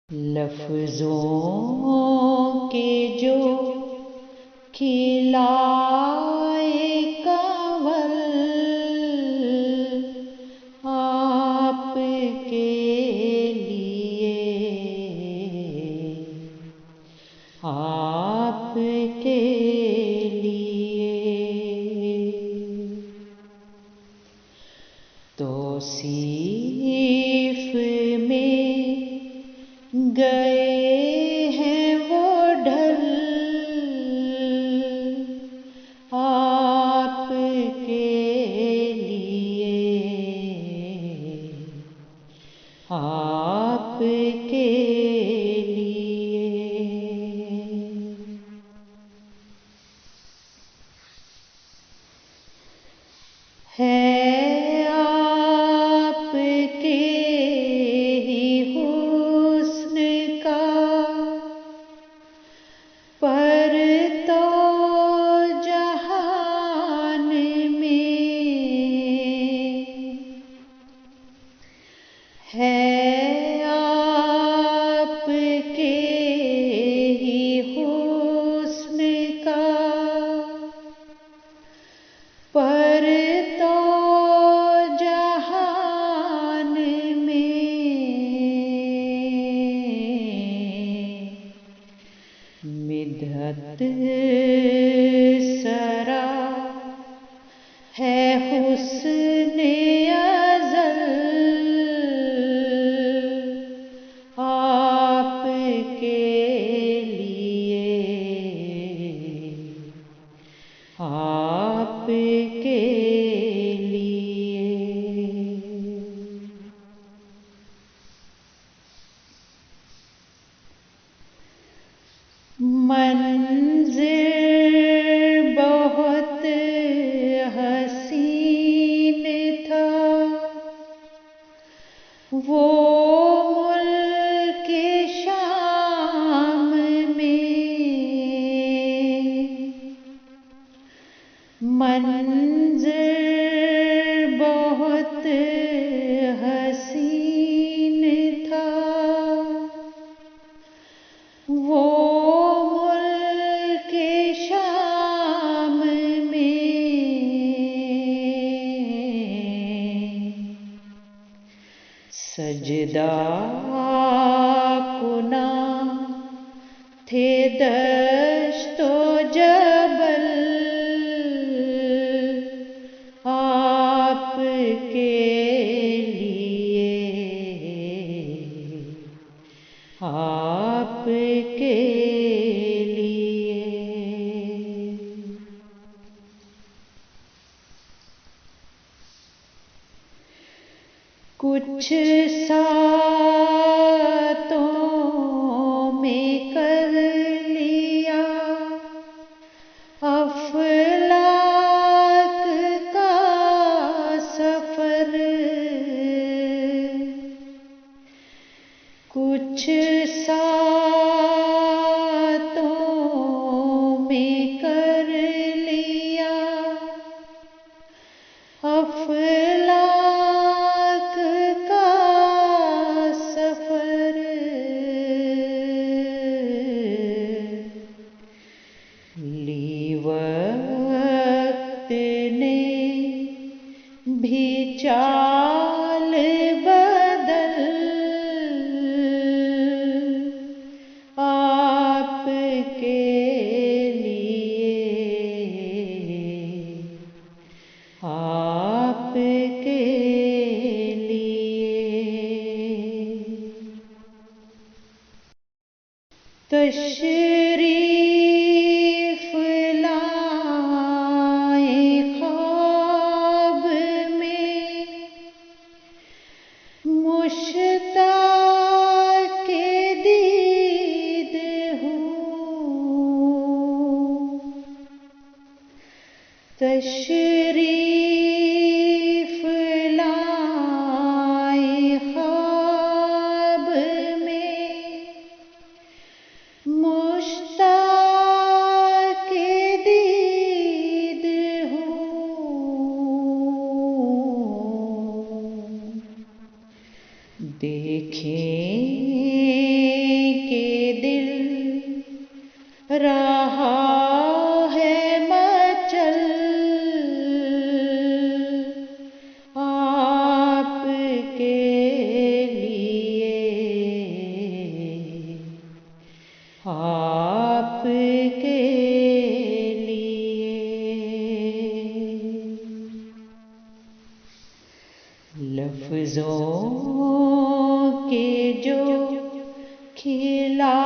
لفظوں کے جو کھلائے کنول آپ کے لیے، آپ کے لیے توصیف میں گئے ہیں وہ ڈھل آپ کے لیے، آپ کے لیے ہے آپ کے ہی حسن کا پرتو جہان میں، ہے آپ کے ہی حسن کا پرتو جہان میں، مدحت سرا ہے حسن ازل آپ کے لیے، آپ کے لیے منظر بہت حسین تھا وہ ملک شام میں، منظر بہت حسین تھا وہ ملک شام میں، سجدہ کناں تھے دشت و جبل آپ کے لیے، آپ کے لیے کچھ ساتوں میں کر لیا افلاک کا سفر، کچھ ساتوں میں کر لیا افلاک کا سفر، لی وقت نے بھی چال بدل آپ کے لیے، آپ کے لیے تشریف لائے خواب میں مشتاق دید ہوں، تشریف لائے خواب میں مشتاق دید ہوں، دیکھیں لفظوں کے جو کھلا